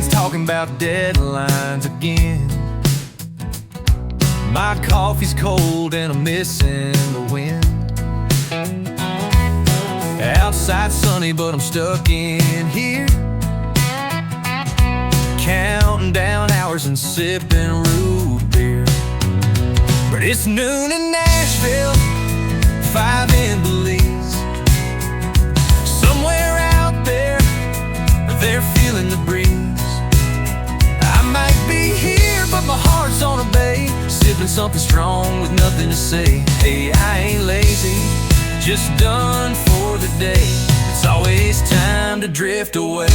friends talking about deadlines again. My coffee's cold and I'm missing the wind. Outside sunny, but I'm stuck in here, counting down hours and sipping root beer. But it's noon in Nashville, 5 in Belize. Somewhere out there, they're feeling the breeze. I might be here, but my heart's on a bay, sipping something strong with nothing to say. Hey, I ain't lazy, just done for the day. It's always time to drift away.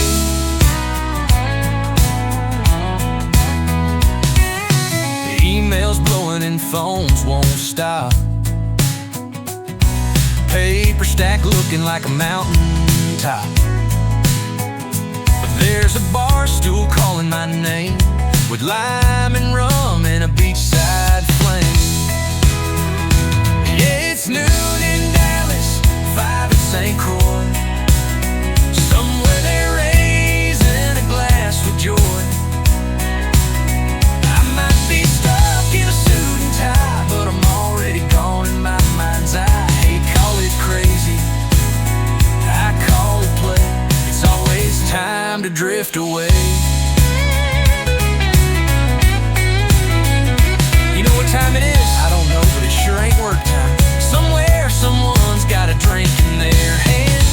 The emails blowing and phones won't stop. Paper stack looking like a mountain top. But there's a bar stool calling my name, with lime and rum and a beachside flame. Yeah, it's noon in Dallas, 5 in St. Croix. Somewhere they're raising a glass with joy. I might be stuck in a suit and tie, but I'm already gone in my mind's eye. Hey, call it crazy, I call it play. It's always time to drift away. You know what time it is? I don't know, but it sure ain't work time. Somewhere, someone's got a drink in their hand.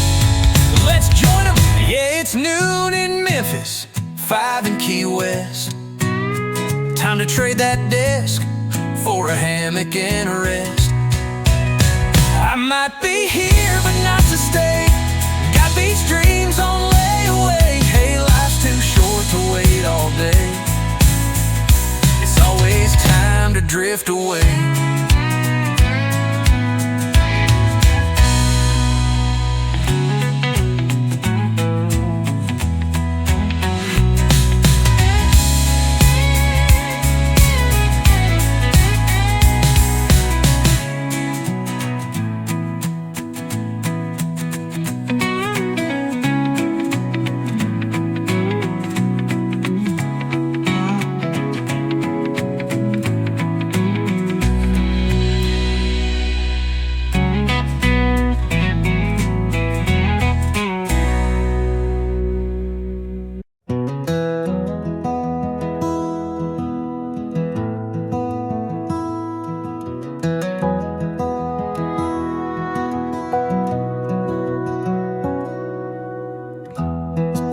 Let's join them. Yeah, it's noon in Memphis, 5 in Key West. Time to trade that desk for a hammock and a rest. I might be here, but not to stay. Got beach dreams on layaway. Hey, life's too short to wait all day. It's always time to drift away.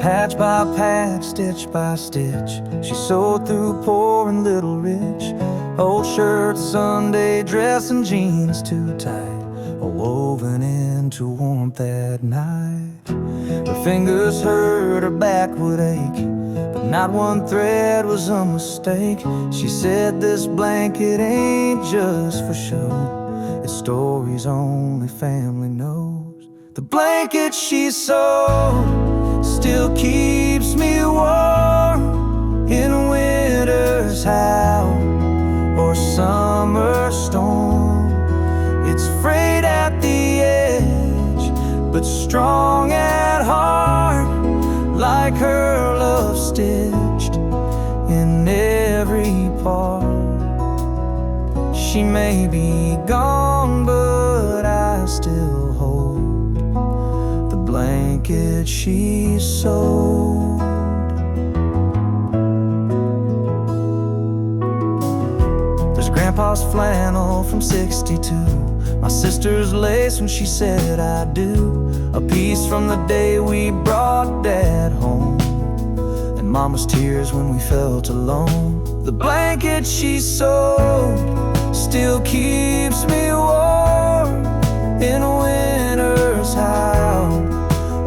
Patch by patch, stitch by stitch, she sewed through poor and little rich. Old shirts, Sunday dress, and jeans too tight, all woven into warmth at night. Her fingers hurt, her back would ache, but not one thread was a mistake. She said this blanket ain't just for show, it's stories only family knows. The blanket she sewed still keeps me warm in winter's howl or summer storm. It's frayed at the edge, but strong at heart, like her love stitched in every part. She may be gone, but I still hold the blanket she sewed. There's Grandpa's flannel from '62, my sister's lace when she said I do, a piece from the day we brought Dad home, and Mama's tears when we felt alone. The blanket she sewed still keeps me warm in winter's howl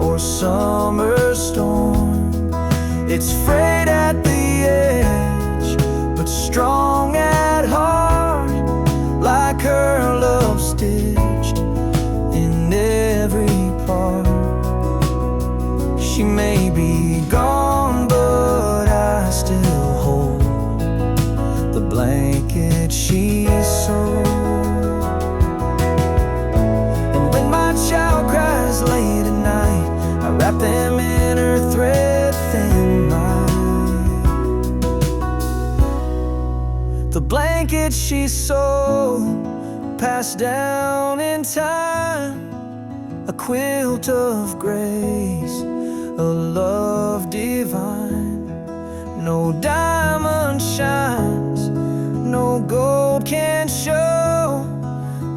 or summer storm. It's frayed at the edge, but strong at heart, like her love stitched in every part. She may be gone, but I still hold the blanket she sewed. blanket she sewed, passed down in time, a quilt of grace, a love divine. No diamond shines, no gold can show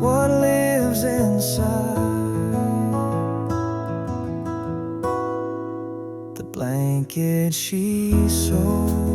what lives inside the blanket she sewed.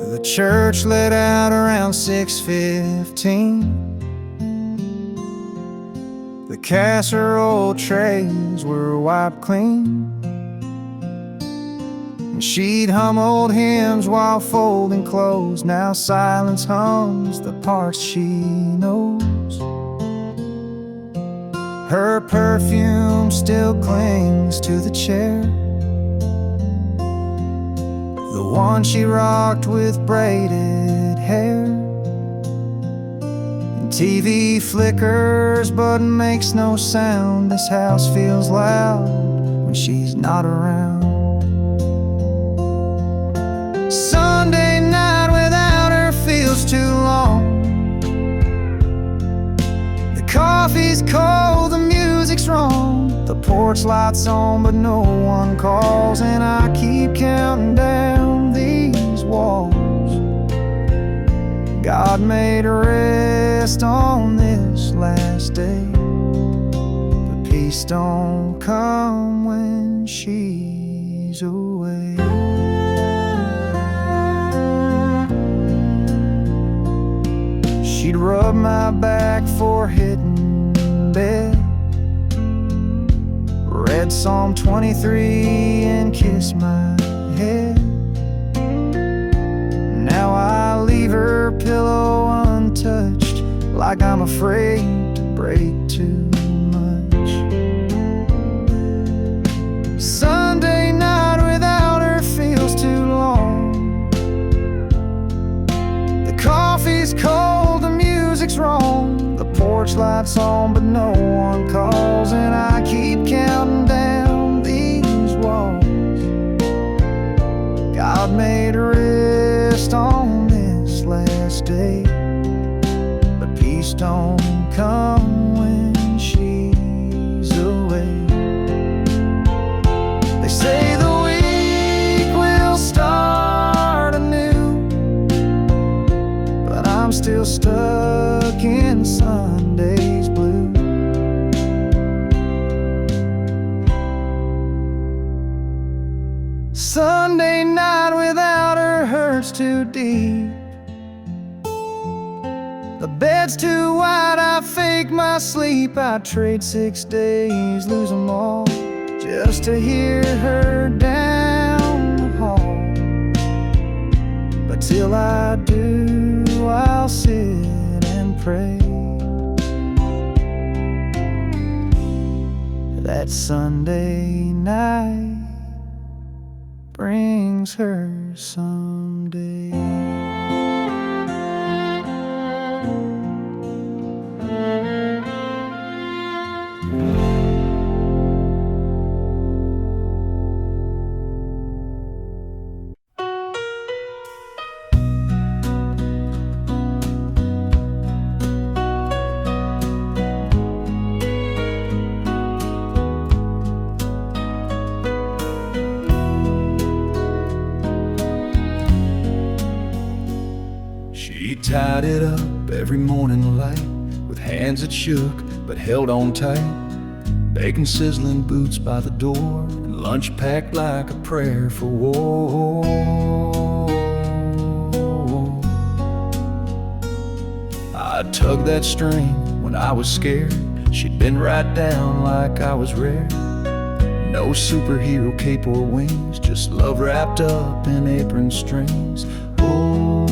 The church let out around 6:15. The casserole trays were wiped clean, and she'd hum old hymns while folding clothes. Now silence hums the parts she knows. Her perfume still clings to the chair, the one she rocked with braided hair. And TV flickers but makes no sound. This house feels loud when she's not around. Sunday night without her feels too long. The coffee's cold, the music's wrong. The porch light's on but no one calls, and I keep counting down these walls. God made her rest on this last day, but peace don't come when she's away. She'd rub my back for hitting bed, read Psalm 23 and kiss my head. Now I leave her pillow untouched, like I'm afraid to break too much. Sunday night without her feels too long. The coffee's cold, the music's wrong. The porch light's on but no one calls, and I keep counting down these walls. God made her rest on this last day, but peace don't come when she's away. They say the week will start anew, but I'm still stuck in Sunday's blue. Sunday night without her hurts too deep. The bed's too wide, I fake my sleep. I'd trade 6 days, lose them all, just to hear her down the hall. But till I do, I'll sit and pray that Sunday night brings her someday. She tied it up every morning light, with hands that shook but held on tight. Bacon sizzling boots by the door, and lunch packed like a prayer for war. I'd tug that string when I was scared. She'd been right down like I was rare. No superhero cape or wings, just love wrapped up in apron strings. Oh,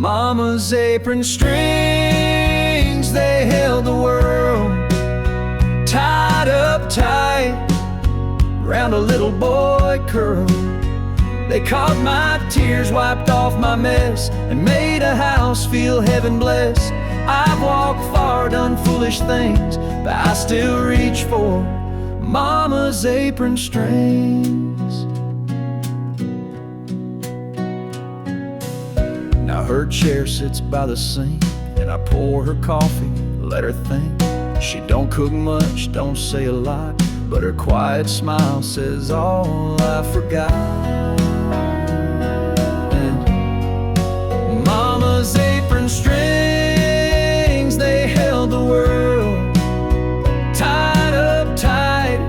Mama's apron strings, they held the world tied up tight round a little boy curl. They caught my tears, wiped off my mess, and made a house feel heaven blessed. I've walked far, done foolish things, but I still reach for Mama's apron strings. Now her chair sits by the sink, and I pour her coffee, let her think. She don't cook much, don't say a lot, but her quiet smile says all I forgot. And Mama's apron strings, they held the world tied up tight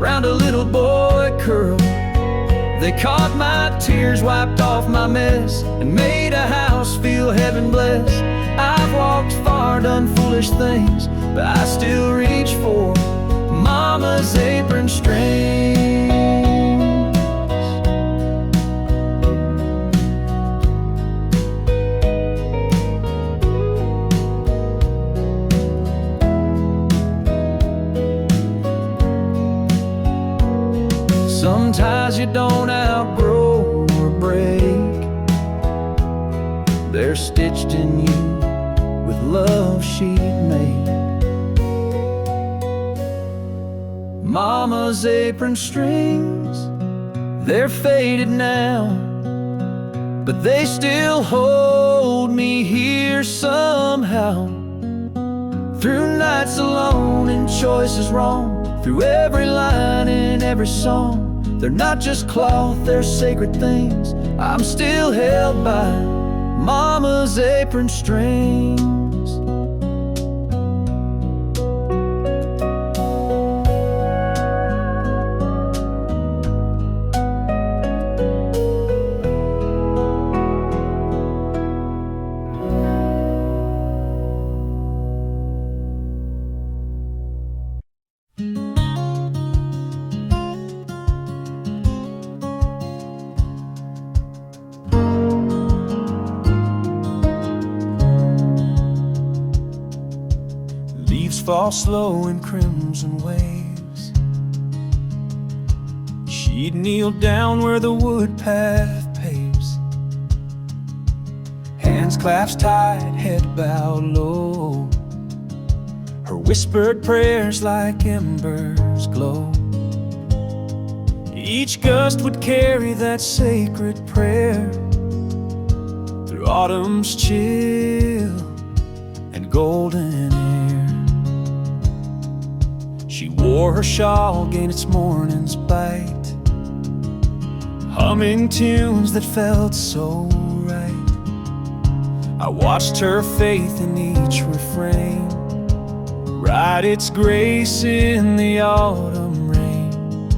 round a little boy curl. They caught my tears, wiped off my mess, and made a house feel heaven blessed. I've walked far, done foolish things, but I still reach for Mama's apron strings. Sometimes you don't outgrow or break, they're stitched in you with love she'd made. Mama's apron strings, they're faded now, but they still hold me here somehow. Through nights alone and choices wrong, through every line in every song, they're not just cloth, they're sacred things. I'm still held by Mama's apron strings. Leaves fall slow in crimson waves. She'd kneel down where the wood path paves, hands clasped tight, head bowed low. Her whispered prayers like embers glow. Each gust would carry that sacred prayer through autumn's chill and golden air. She wore her shawl, gained its morning's bite, humming tunes that felt so right. I watched her faith in each refrain write its grace in the autumn rain.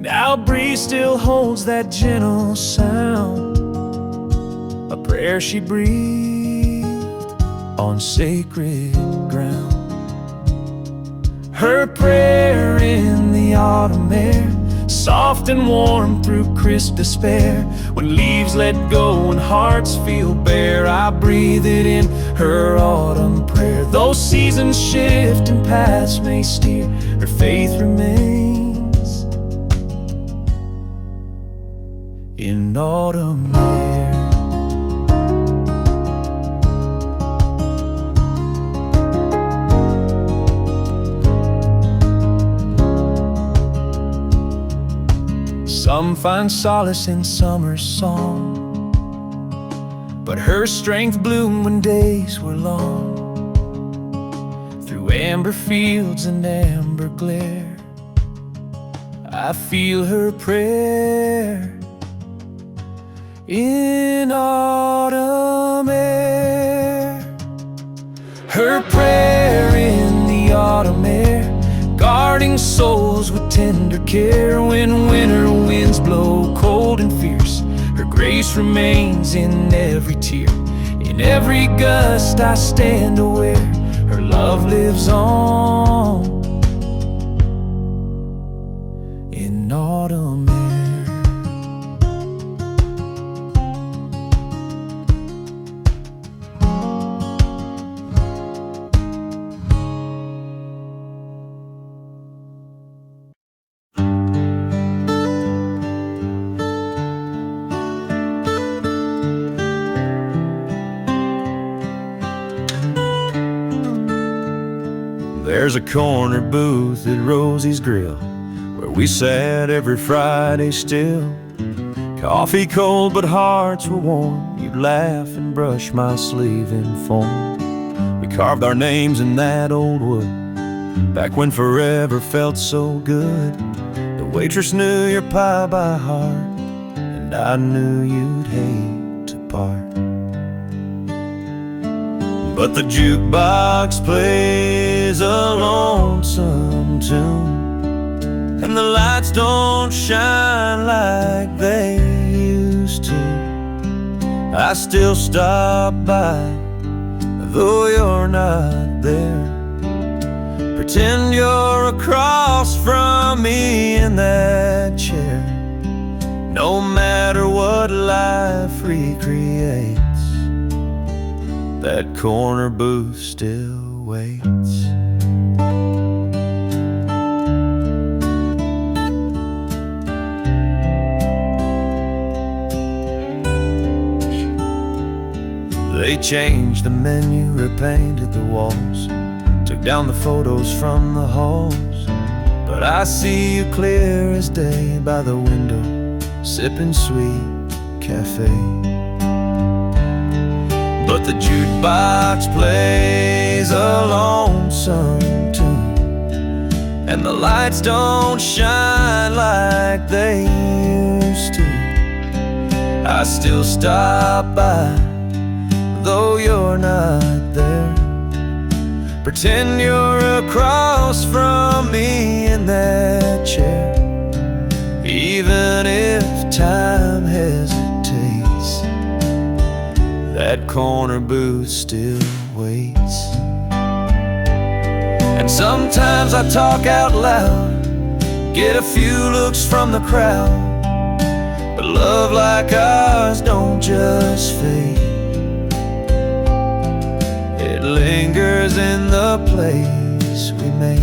Now breeze still holds that gentle sound, a prayer she breathed on sacred ground. Her prayer in the autumn air, soft and warm through crisp despair. When leaves let go and hearts feel bare, I breathe it in, her autumn prayer. Though seasons shift and paths may steer, her faith remains in autumn air. Some find solace in summer's song, but her strength bloomed when days were long. Through amber fields and amber glare, I feel her prayer in autumn air. Her prayer in the autumn air, guarding souls with tender care. When winter winds blow cold and fierce, her grace remains in every tear. In every gust I stand aware, her love lives on in autumn air. There's a corner booth at Rosie's Grill where we sat every Friday still. Coffee cold but hearts were warm. You'd laugh and brush my sleeve in foam. We carved our names in that old wood back when forever felt so good. The waitress knew your pie by heart, and I knew you'd hate to part. But the jukebox plays a lonesome tune, and the lights don't shine like they used to. I still stop by, though you're not there. Pretend you're across from me in that chair. No matter what life recreates, that corner booth still waits. They changed the menu, repainted the walls, took down the photos from the halls. But I see you clear as day by the window, sipping sweet cafe. But the jukebox plays a lonesome tune, and the lights don't shine like they used to. I still stop by, though you're not there. Pretend you're across from me in that chair. Even if time hesitates, that corner booth still waits. And sometimes I talk out loud, get a few looks from the crowd. But love like ours don't just fade, it lingers in the place we made.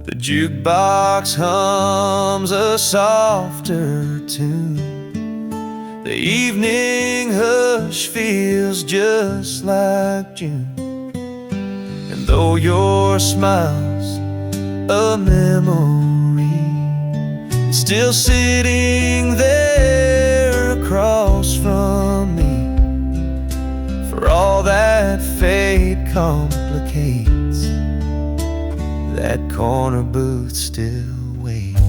The jukebox hums a softer tune. The evening hush feels just like June. And though your smile's a memory, it's still sitting there across from me. For all that fate complicates, that corner booth still waits.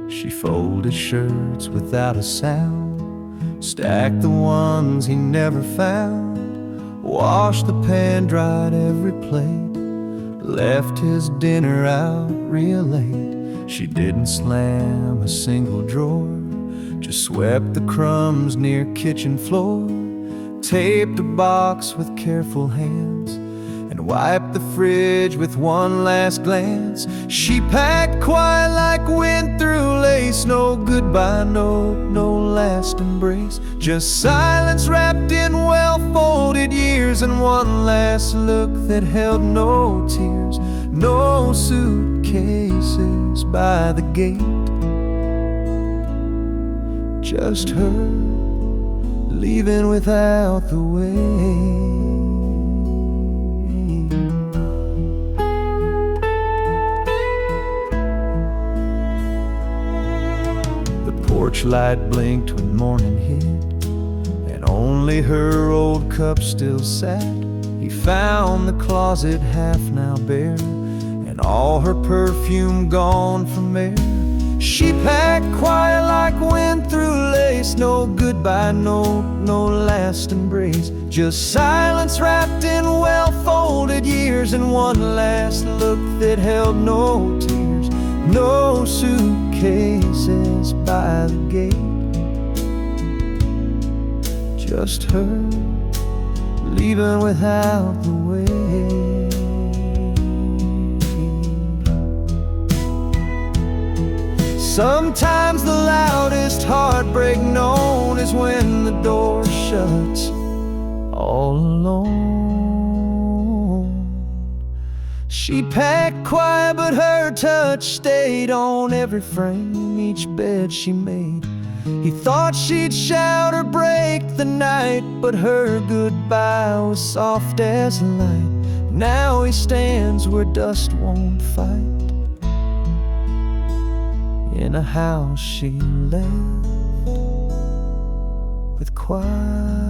She folded shirts without a sound, stacked the ones he never found, washed the pan, dried every plate, left his dinner out real late. She didn't slam a single drawer, just swept the crumbs near kitchen floor, taped a box with careful hands, and wiped the fridge with one last glance. She packed quiet like wind through lace, no goodbye note, no last embrace, just silence wrapped in well-folded years, and one last look that held no tears. No suitcases by the gate, just her leaving without the way. Porch light blinked when morning hit, and only her old cup still sat. He found the closet half now bare, and all her perfume gone from air. She packed quiet like wind through lace, no goodbye note, no last embrace, just silence wrapped in well-folded years, and one last look that held no tears. No suitcases by the gate, just her leaving without the way. Sometimes the loudest heartbreak known is when the door shuts all alone. She packed quiet, but her touch stayed on every frame, each bed she made. He thought she'd shout or break the night, but her goodbye was soft as light. Now he stands where dust won't fight, in a house she left with quiet.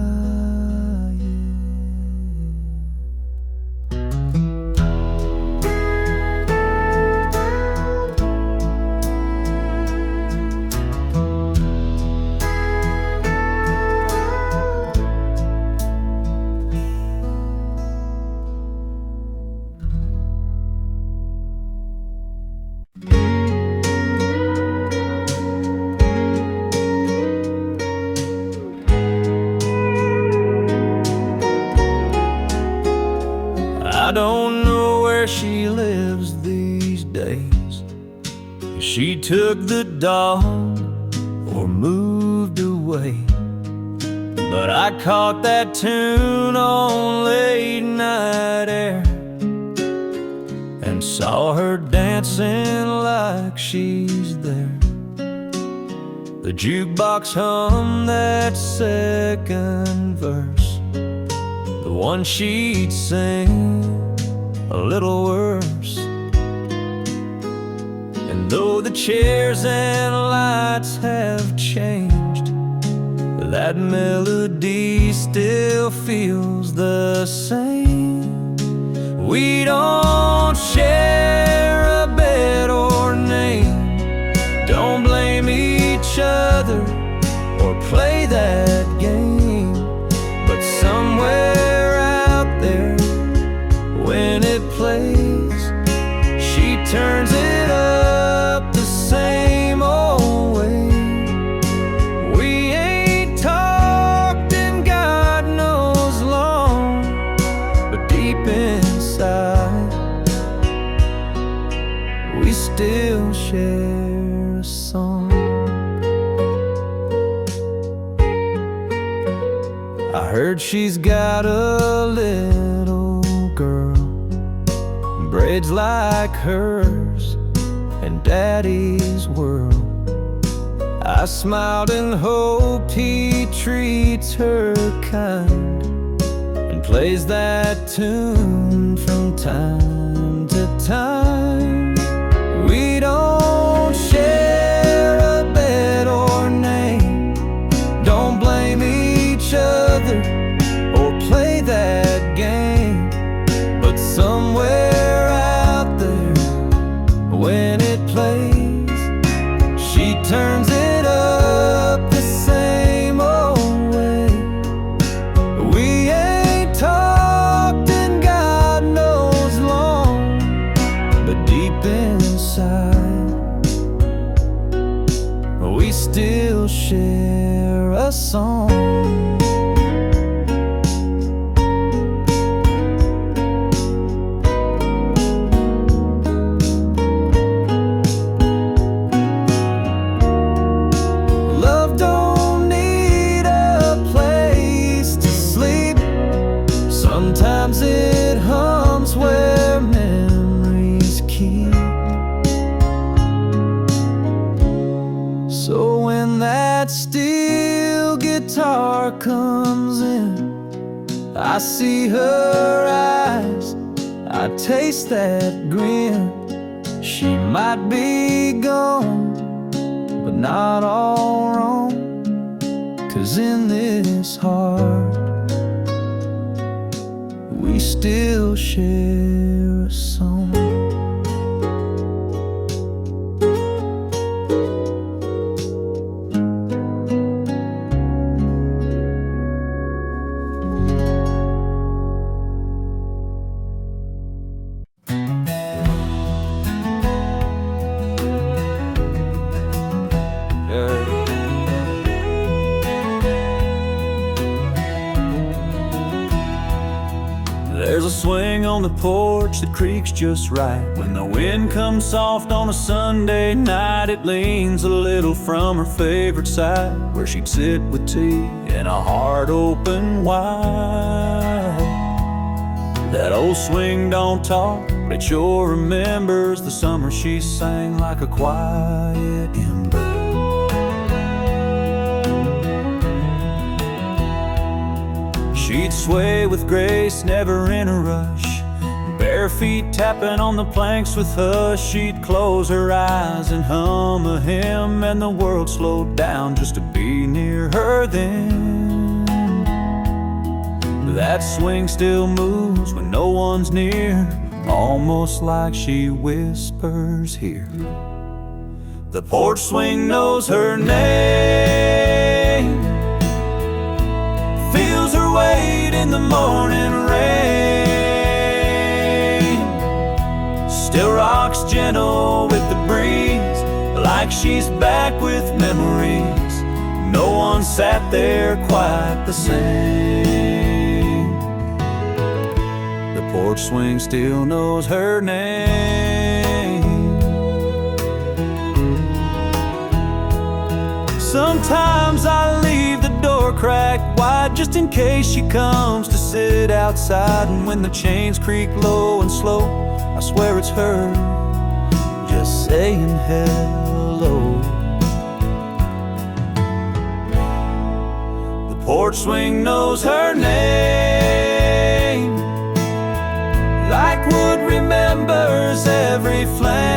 I don't know where she lives these days. She took the dog or moved away, but I caught that tune on late night air and saw her dancing like she's there. The jukebox hummed that second verse, the one she'd sing a little worse. And though the chairs and lights have changed, that melody still feels the same. We don't share a bed or name, don't blame each other or play that game. But somewhere out there, when it plays, she turns it up the same old way. We ain't talked in God knows long, but deep inside, we still share a song. I heard she's got a little girl, braids like hers in Daddy's world. I smiled and hoped he treats her kind and plays that tune from time to time. We don't share a bed or name, don't blame each other or play that game. But somewhere out there, when it plays, she turns it up the same old way. We ain't talked in God knows long, but deep inside, we still share a song. Sometimes it hums where memories keep. So when that steel guitar comes in, I see her eyes, I taste that grin. She might be gone, but not all wrong, 'cause in this heart, we still share a song. There's a swing on the porch that creaks just right. When the wind comes soft on a Sunday night, it leans a little from her favorite side, where she'd sit with tea and a heart open wide. That old swing don't talk, but it sure remembers the summer she sang like a quiet ember. She'd sway with grace, never in a rush. Bare feet tapping on the planks with us. She'd close her eyes and hum a hymn, and the world slowed down just to be near her then. That swing still moves when no one's near, almost like she whispers here. The porch swing knows her name, feels her weight in the morning rain, still rocks gentle with the breeze, like she's back with memories. No one sat there quite the same. The porch swing still knows her name. Sometimes I leave the door cracked wide just in case she comes to sit outside. And when the chains creak low and slow, I swear it's her just saying hello. The porch swing knows her name, like wood remembers every flame.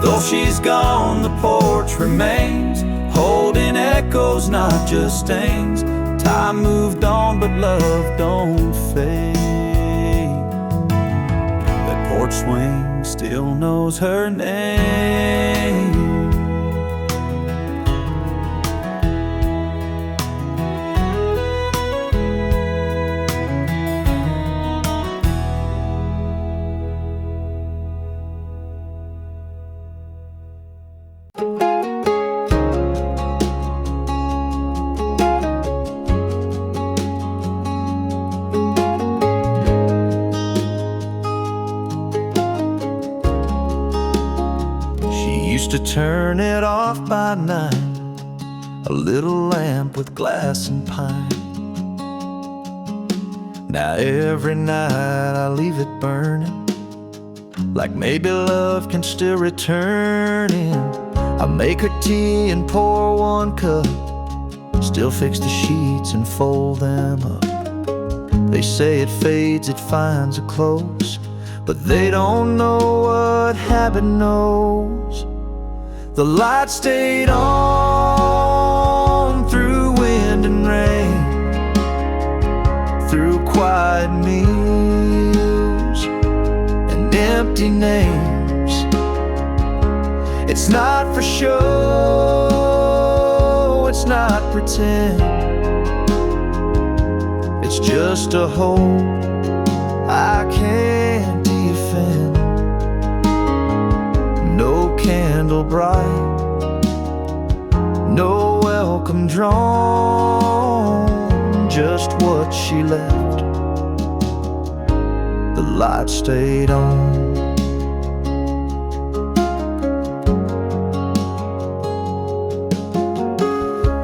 Though she's gone, the porch remains, holding echoes, not just stains. Time moved on, but love don't fade. That porch swing still knows her name. Used to turn it off by night, a little lamp with glass and pine. Now every night I leave it burning, like maybe love can still return in. I make her tea and pour one cup, still fix the sheets and fold them up. They say it fades, it finds a close, but they don't know what habit knows. The light stayed on through wind and rain, through quiet meals and empty names. It's not for show, it's not pretend, it's just a hope I can't defend. No candle bright, no welcome drawn, just what she left. The light stayed on.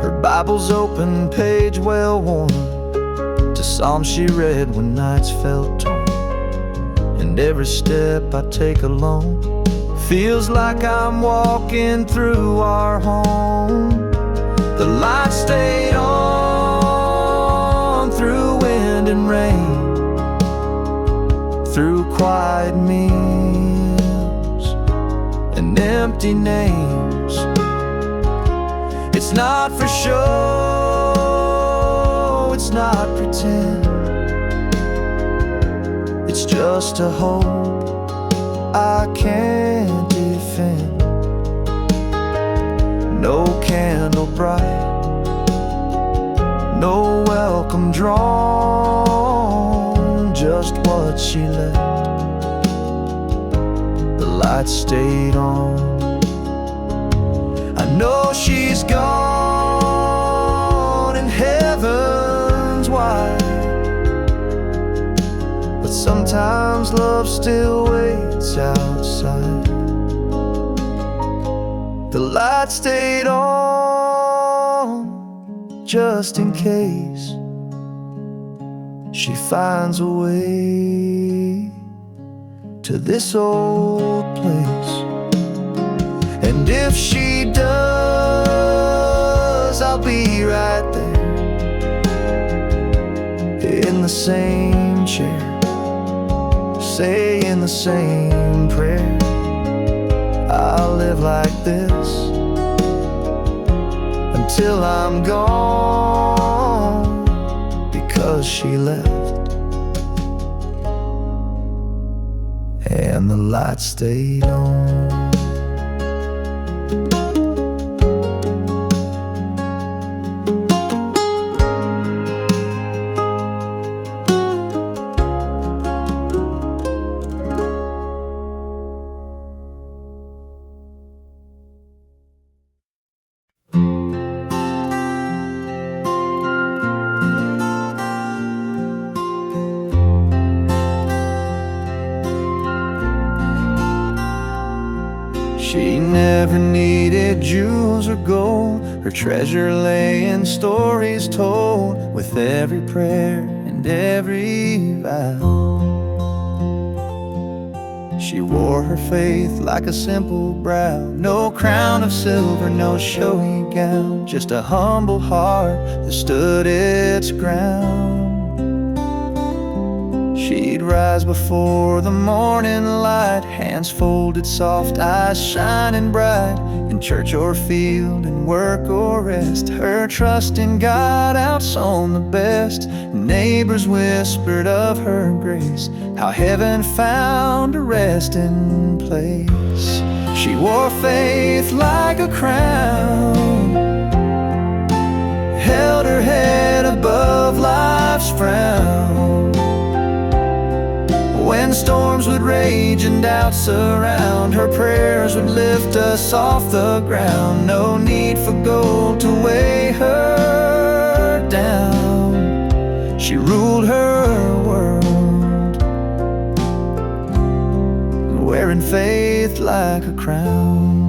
Her Bible's open, page well worn, to Psalms she read when nights felt torn. And every step I take alone feels like I'm walking through our home. The light stayed on through wind and rain, through quiet meals and empty names. It's not for show, it's not pretend, it's just a hope I can't defend. No candle bright, no welcome drawn, just what she left. The light stayed on. I know she's gone and heaven's wide, Sometimes love still waits outside. The light stayed on just in case she finds a way to this old place. And if she does, I'll be right there in the same chair, saying the same prayer. I'll live like this until I'm gone, because she left and the light stayed on. She never needed jewels or gold. Her treasure lay in stories told, with every prayer and every vow. She wore her faith like a simple brow. No crown of silver, no showy gown, just a humble heart that stood its ground. She'd rise before the morning light, hands folded soft, eyes shining bright. In church or field, in work or rest, her trust in God outshone the best. Neighbors whispered of her grace, how heaven found a resting place. She wore faith like a crown, held her head above life's frown. When storms would rage and doubts surround, her prayers would lift us off the ground. No need for gold to weigh her down. She ruled her world, wearing faith like a crown.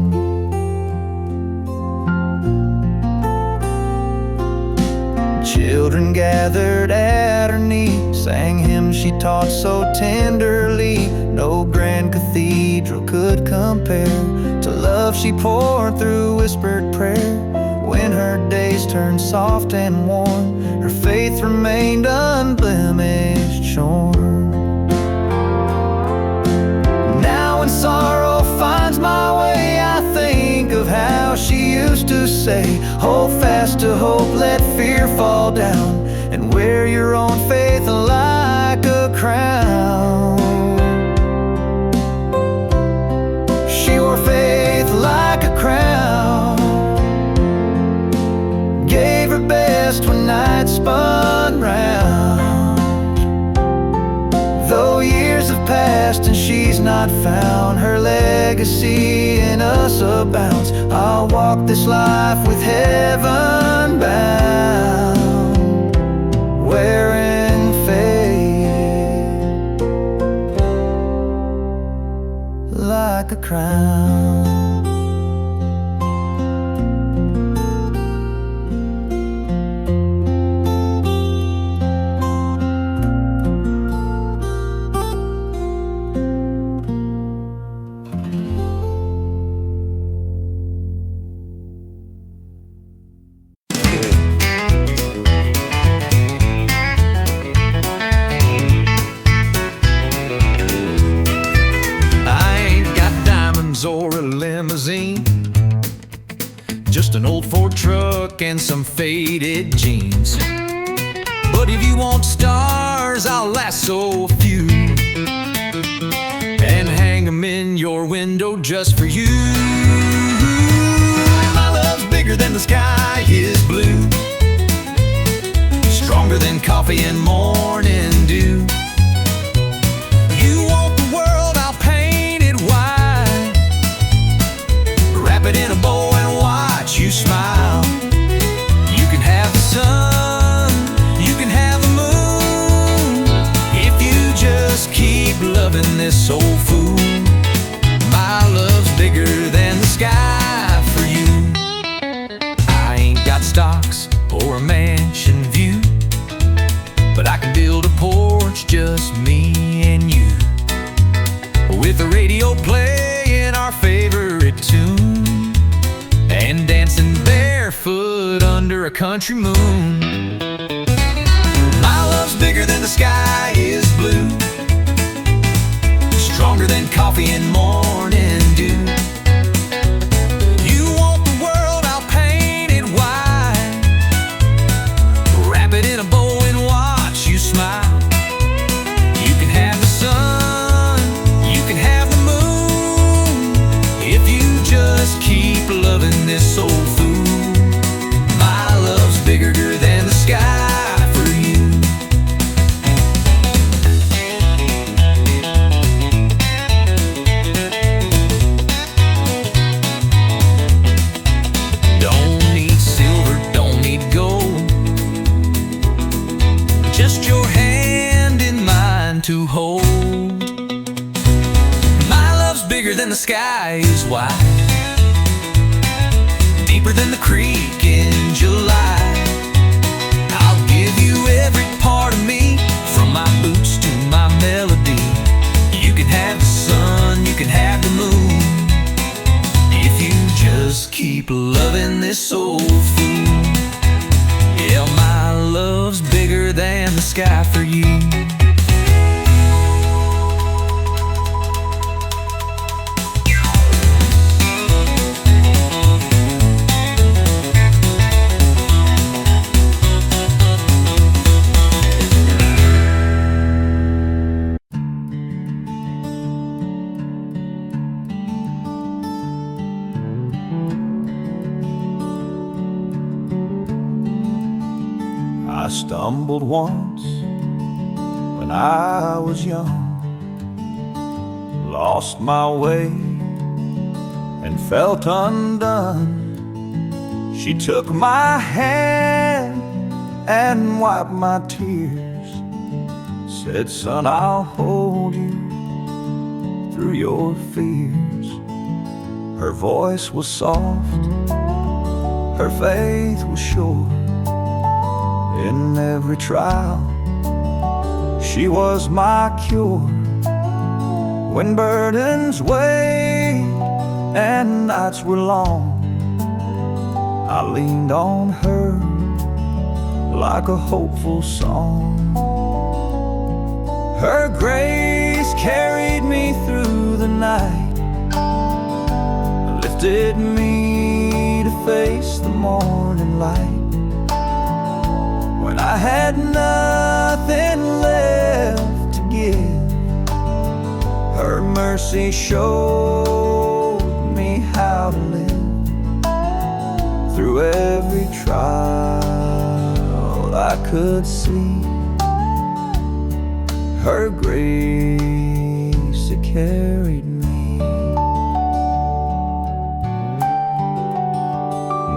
Children gathered at her knee, sang hymns she taught so tenderly. No grand cathedral could compare to love she poured through whispered prayer. When her days turned soft and warm, her faith remained unblemished, shorn. Now when sorrow finds my way, I think of how she used to say, hold fast to hope, let fear fall down, and wear your own faith like a crown. She wore faith like a crown, gave her best when night spun round. Though years have passed and she's not found, her legacy in us abounds. I'll walk this life with heaven bound, wearing faith like a crown. Or a limousine, just an old Ford truck and some faded jeans. But if you want stars, I'll lasso a few and hang them in your window just for you. My love's bigger than the sky is blue, stronger than coffee and morning dew. You want the world, I'll paint it white, wrap it in a bow and watch you smile. You can have the sun, you can have the moon, if you just country moon. My love's bigger than the sky is blue, stronger than coffee and morning dew. You want the world, I'll paint it white, wrap it in a bow and watch you smile. You can have the sun, you can have the moon, if you just keep loving this old fool. My love's bigger than the sky for you. Don't need silver, don't need gold, just your hand in mine to hold. My love's bigger than the sky is wide, deeper than the creek in July. I'll give you every part of me, from my boots to my melody. You can have the sun, you can have the moon, if you just keep loving this old fool. Yeah, my love's bigger than the sky for you. I stumbled once when I was young, lost my way and felt undone. She took my hand and wiped my tears, said, "Son, I'll hold you through your fears." Her voice was soft, her faith was sure. In every trial, she was my cure. When burdens weighed and nights were long, I leaned on her like a hopeful song. Her grace carried me through the night, lifted me to face the morning light. When I had nothing left to give, her mercy showed me how to live. Through every trial I could see her grace, it carried me.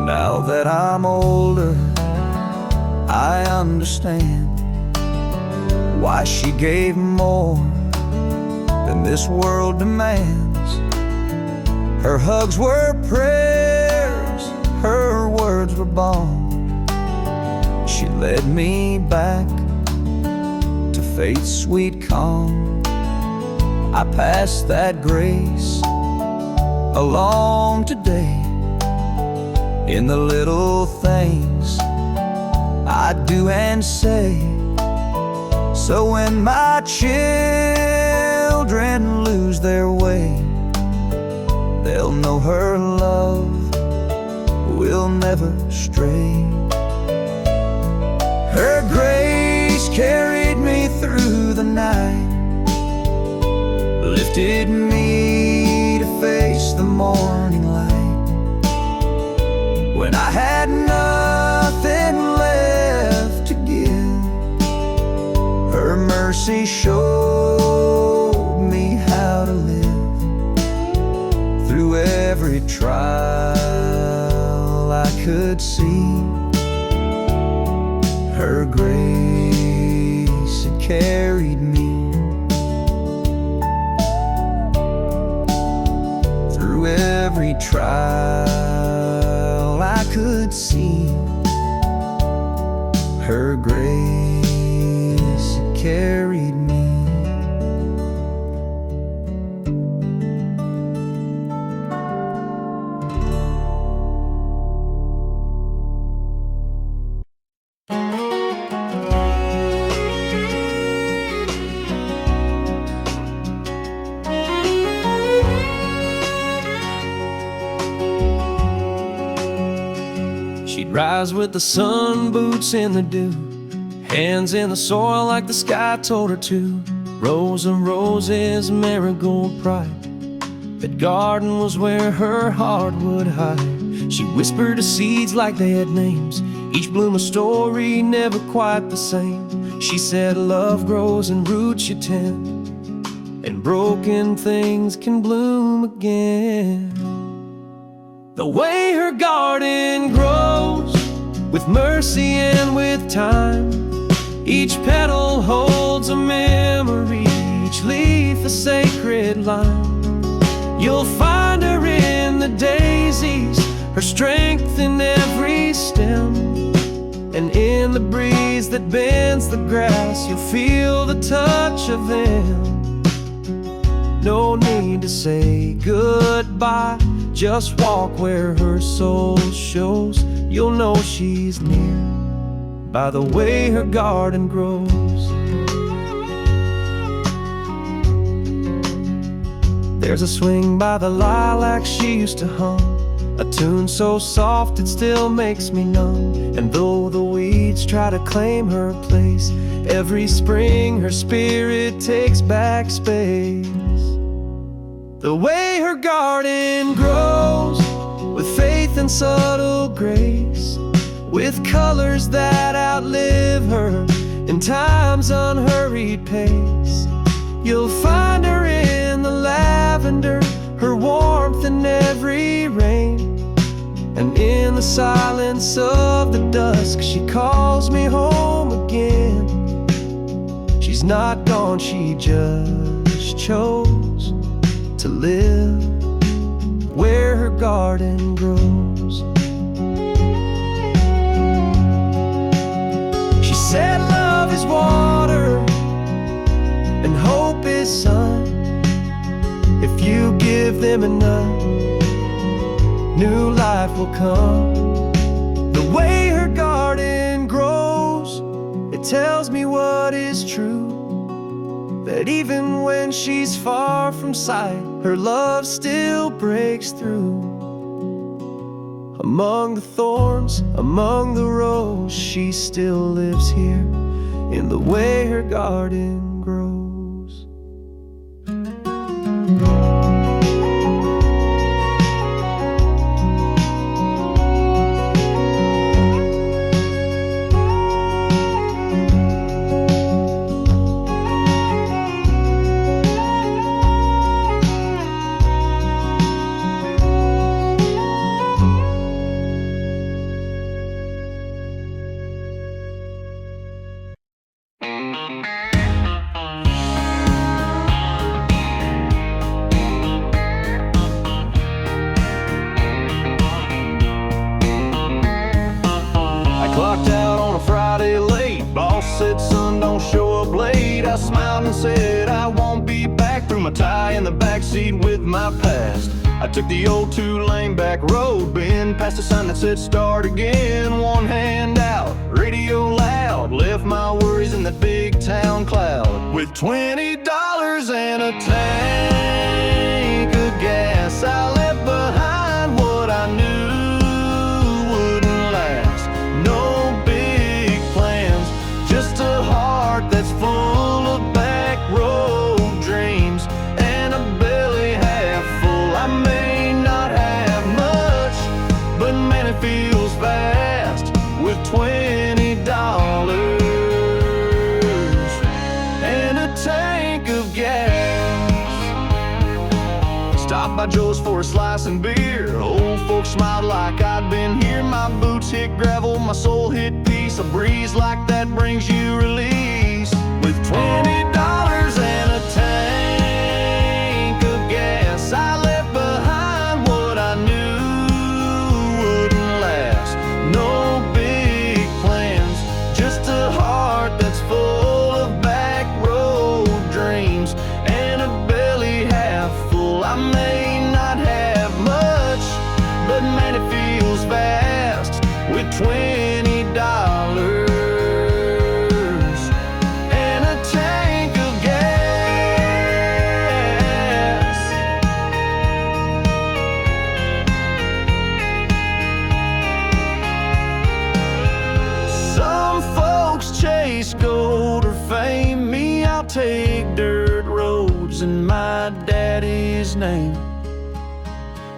Now that I'm older, I understand why she gave more than this world demands. Her hugs were prayers, her words were balm. She led me back to faith's sweet calm. I pass that grace along today, in the little things I do and say. So when my children lose their way, they'll know her love will never stray. Her grace carried me through the night, lifted me to face the morning light. When I had nothing left to give, her mercy showed me how to live. Through every trial I could see her grace had carried me. Through every trial I could see her grace had carried me. rise with the sun, boots in the dew, hands in the soil like the sky told her to. Rows of roses, marigold pride. That garden was where her heart would hide. She whispered to seeds like they had names, each bloom a story, never quite the same. She said love grows in roots you tend, and broken things can bloom again. The way her garden grows, with mercy and with time. Each petal holds a memory, each leaf a sacred line. You'll find her in the daisies, her strength in every stem, and in the breeze that bends the grass, you'll feel the touch of them. No need to say goodbye, just walk where her soul shows. You'll know she's near by the way her garden grows. There's a swing by the lilac she used to hum, a tune so soft it still makes me numb. And though the weeds try to claim her place, every spring her spirit takes back space. The way her garden grows, with faith and subtle grace, with colors that outlive her in time's unhurried pace. You'll find her in the lavender, her warmth in every rain, and in the silence of the dusk she calls me home again. She's not gone, she just chose to live where her garden grows. She said love is water and hope is sun. If you give them enough, new life will come. The way her garden grows, it tells me what is true, that even when she's far from sight, her love still breaks through. Among the thorns, among the roses, she still lives here in the way her garden grows. Clocked out on a Friday late. Boss said, son, don't show up late. I smiled and said, I won't be back. Threw my tie in the backseat with my past. I took the old two-lane back road, been past a sign that said start again. One hand out, radio loud, left my worries in that big town cloud. With $20 and a tank of gas, I left behind what I knew wouldn't last. No big plans, just a heart that's full of back road dreams and a belly half full. I may not have much, but man, it feels fast with $20 and a tank of gas. Stopped by Joe's for a slice and beer. Old folks smiled like I'd been here. My boots hit gravel, my soul hit peace. A breeze like that brings you release. With $20 and a tank of gas, I left behind what I knew wouldn't last. No big plans, just a heart that's full of back road dreams and a belly half full. I may not have much, but man, it feels fast with $20 and a tank name.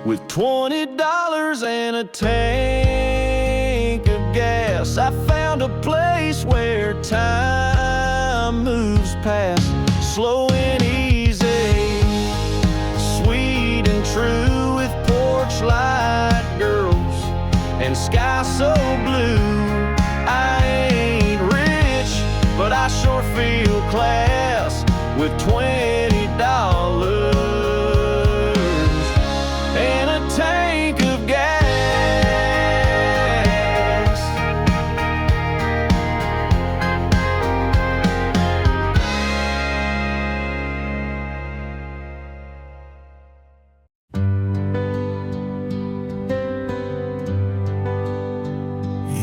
With $20 and a tank of gas, I found a place where time moves past. Slow and easy, sweet and true, with porch light girls and sky so blue. I ain't rich, but I sure feel class with $20 and a tank of gas.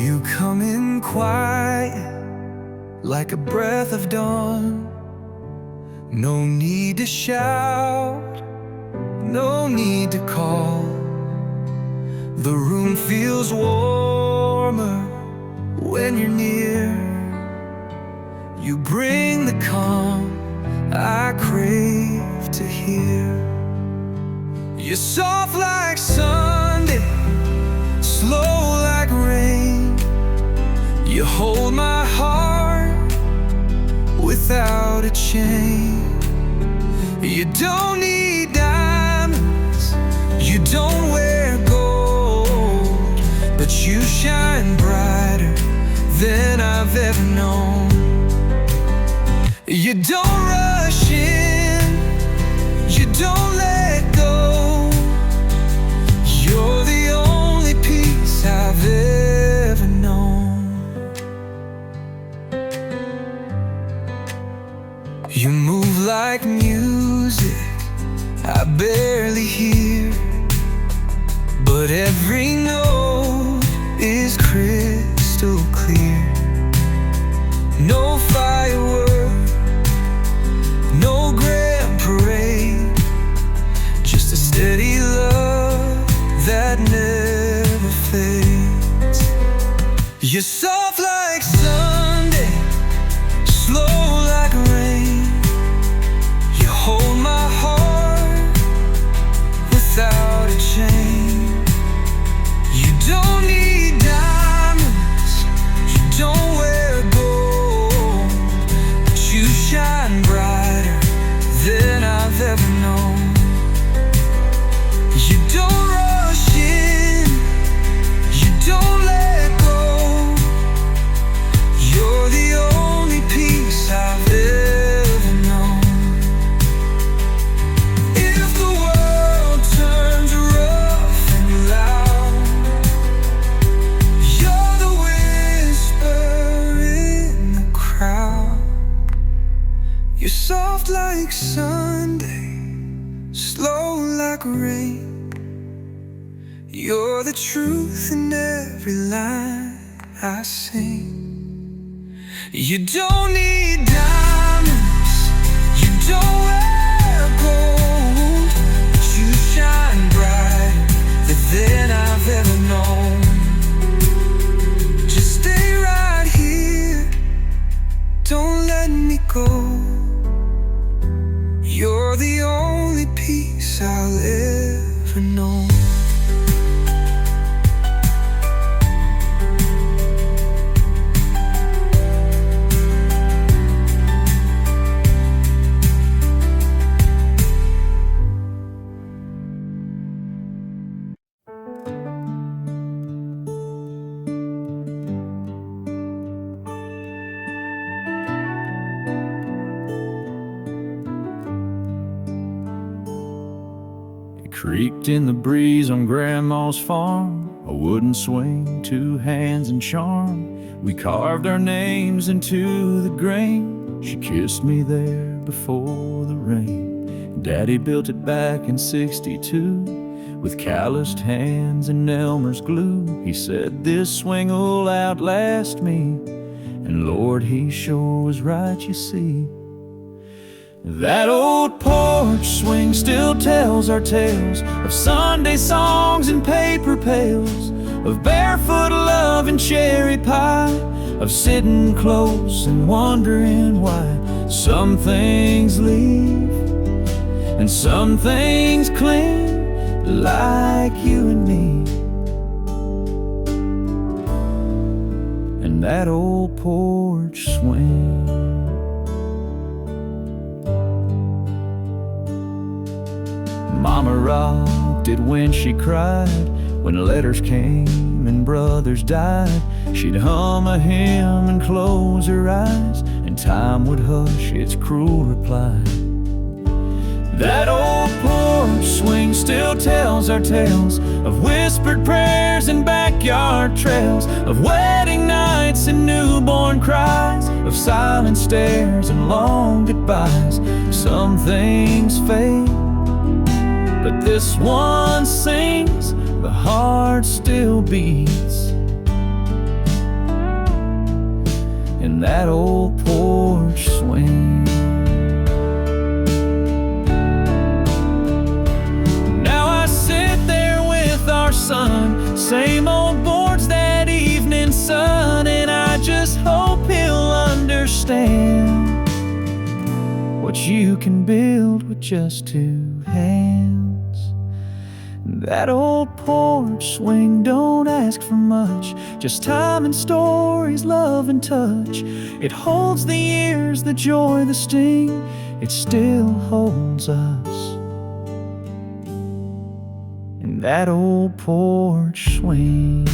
You come in quiet like a breath of dawn. No need to shout, no need to call. The room feels warmer when you're near. You bring the calm I crave to hear. You're soft like Sunday, slow like rain. You hold my heart without a chain. You don't need diamonds, you don't wear gold, but you shine brighter than I've ever known. You don't rush in, you don't let go. You're the only peace I've ever known. You move like music I barely hear, but every note is crystal clear. No firework, no grand parade, just a steady love that never fades. You're soft like Sunday, slow like rain. You hold my heart without a chain. You don't need diamonds, you don't wear gold, but you shine brighter than I've ever known. You don't rush in, you don't let go. You're the only peace I've ever known. If the world turns rough and loud, you're the whisper in the crowd. You're soft like Sunday, slow like rain. You're the truth in every line I sing. You don't need diamonds, you don't wear gold, but you shine brighter than I've ever known. Just stay right here, don't let me go. You're the only peace I'll ever know. Creaked in the breeze on Grandma's farm, a wooden swing, two hands and charm. We carved our names into the grain. She kissed me there before the rain. Daddy built it back in '62 with calloused hands and Elmer's glue. He said, this swing'll outlast me, and Lord, he sure was right, you see. That old porch swing still tells our tales of Sunday songs and paper pails, of barefoot love and cherry pie, of sitting close and wondering why some things leave And some things cling like you and me. And that old porch swing. Mama rocked it when she cried, when letters came and brothers died. She'd hum a hymn and close her eyes, and time would hush its cruel reply. That old porch swing still tells our tales of whispered prayers and backyard trails, of wedding nights and newborn cries, of silent stares and long goodbyes. Some things fade, but this one sings, the heart still beats in that old porch swing. Now I sit there with our son, same old boards, that evening sun, and I just hope he'll understand what you can build with just two hands. That old porch swing don't ask for much, just time and stories, love and touch. It holds the years, the joy, the sting, it still holds us in that old porch swing.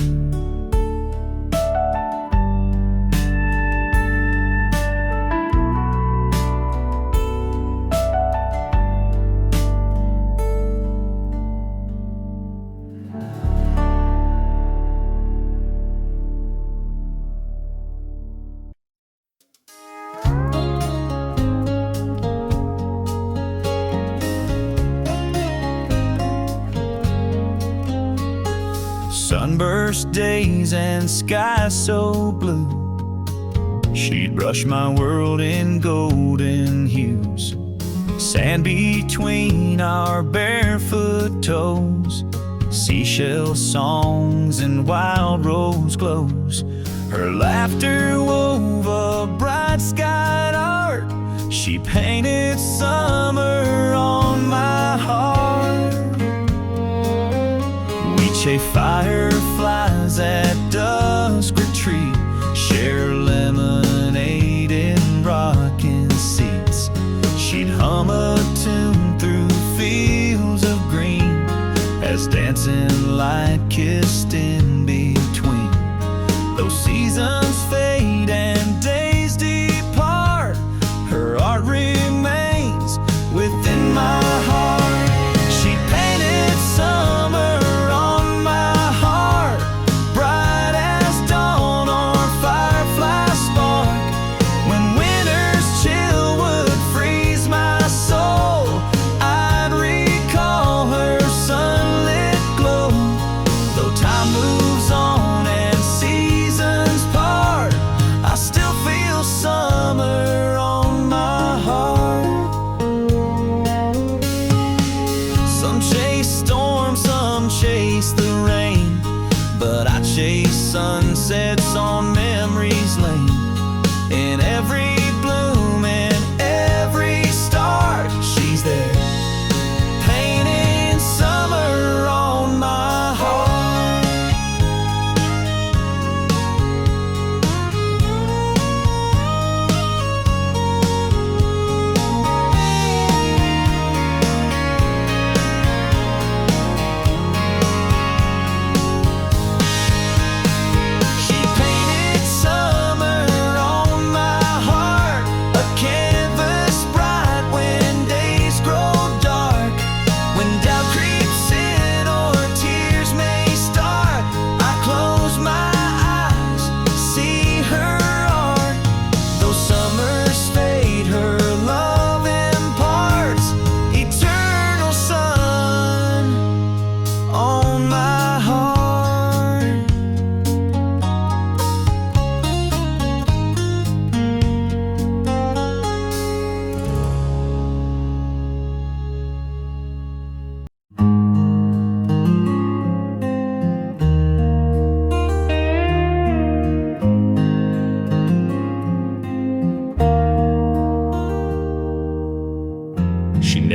Sunburst days and skies so blue, she'd brush my world in golden hues. Sand between our barefoot toes, seashell songs and wild rose glows. Her laughter wove a bright skied art, she painted summer on my heart. Chase fireflies at dusk retreat, share lemonade in rocking seats. She'd hum a tune through fields of green as dancing light kissed in between. Though seasons fade and days depart, her art remains within my heart. She painted summer, bright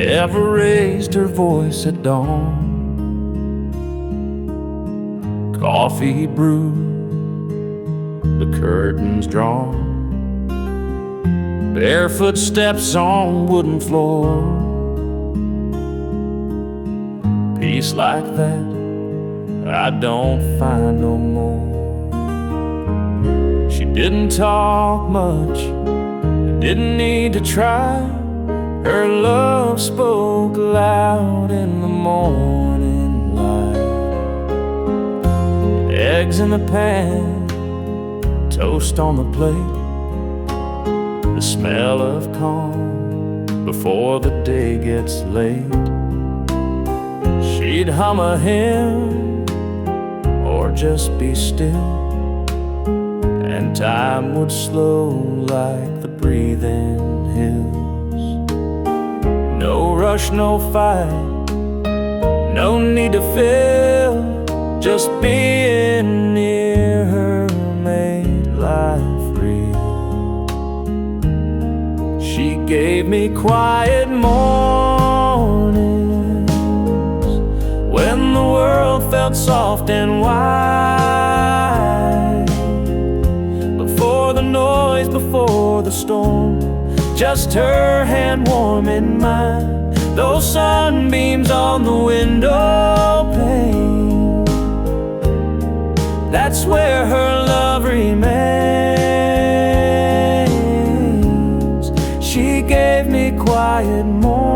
never raised her voice at dawn. Coffee brewed, the curtains drawn, barefoot steps on wooden floor. Peace like that I don't find no more. She didn't talk much, didn't need to try. Her love spoke loud in the morning light. Eggs in the pan, toast on the plate, the smell of calm before the day gets late. She'd hum a hymn or just be still, and time would slow like the breathing hills. No rush, no fight, no need to fill. Just being near her made life real. She gave me quiet mornings when the world felt soft and wide. Before the noise, before the storm, just her hand warm in mine. Those sunbeams on the window pane, that's where her love remains. She gave me quiet mornings,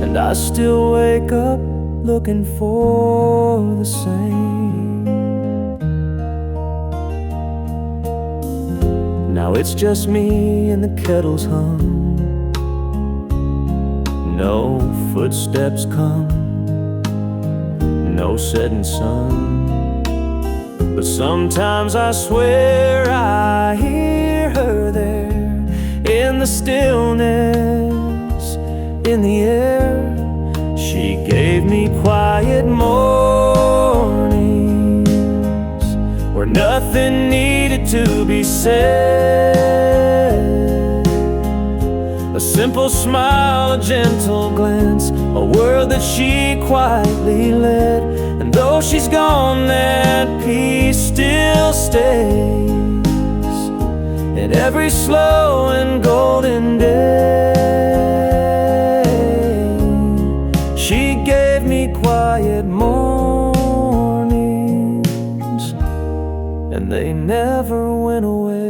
and I still wake up looking for the same. Now it's just me and the kettle's hum. No footsteps come, no setting sun. But sometimes I swear I hear her there, in the stillness, in the air. She gave me quiet mornings where nothing needed to be said. A simple smile, a gentle glance, a word that she quietly led. And though she's gone, that peace still stays in every slow and golden day. She gave me quiet mornings, and they never went away.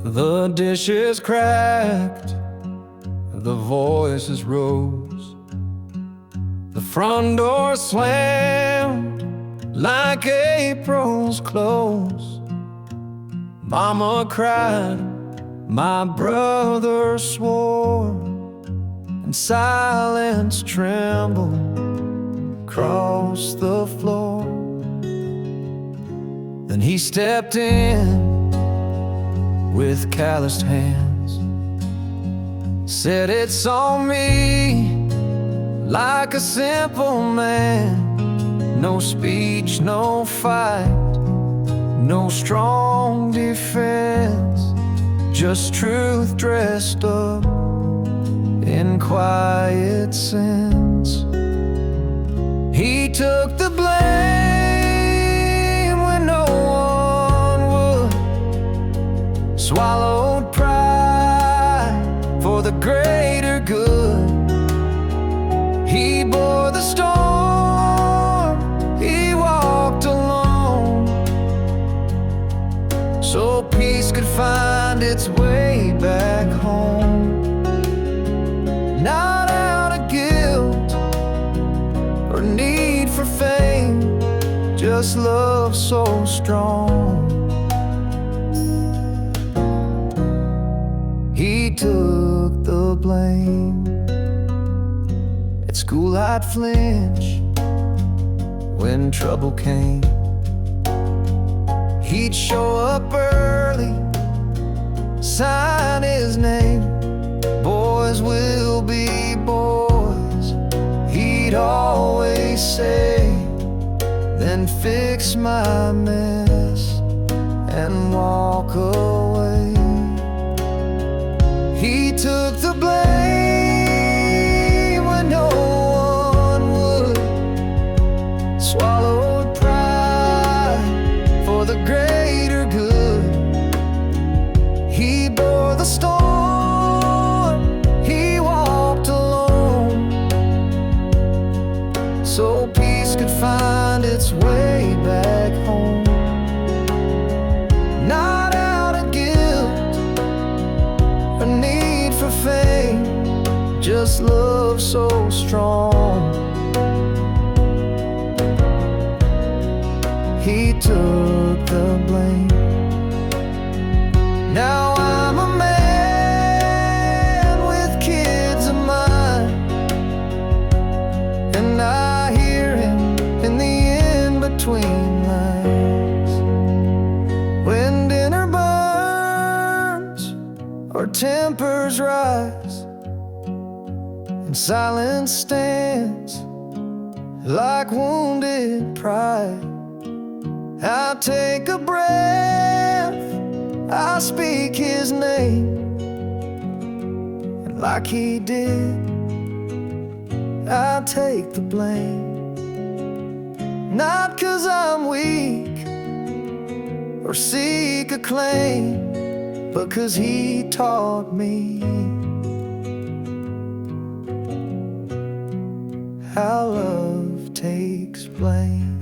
The dish is cracked, the voices rose, the front door slammed like April's close. Mama cried, my brother swore, and silence trembled across the floor. Then he stepped in with calloused hands, said it's on me like a simple man. No speech, no fight, no strong defense, just truth dressed up in quiet sense. He took the blame when no one would, swallowed pride for the greater good. He bore the storm, he walked alone, so peace could find its way back home. Not out of guilt or need for fame, just love so strong. He took the blame. It's school I'd flinch when trouble came. He'd show up early, sign his name. Boys will be boys, he'd always say, then fix my mess and walk away. He took the blame when no one would, swallowed pride for the greater good. He bore the storm, he walked alone, so peace could find its way back home. Not out of guilt or need for fame, just love so strong. He took the blame. Now I'm a man with kids of mine, and I hear him in the in-between lines. When dinner burns or tempers rise and silence stands like wounded pride, I take a breath, I speak his name, and like he did, I take the blame. Not 'cause I'm weak or seek acclaim, but 'cause he taught me how love takes blame.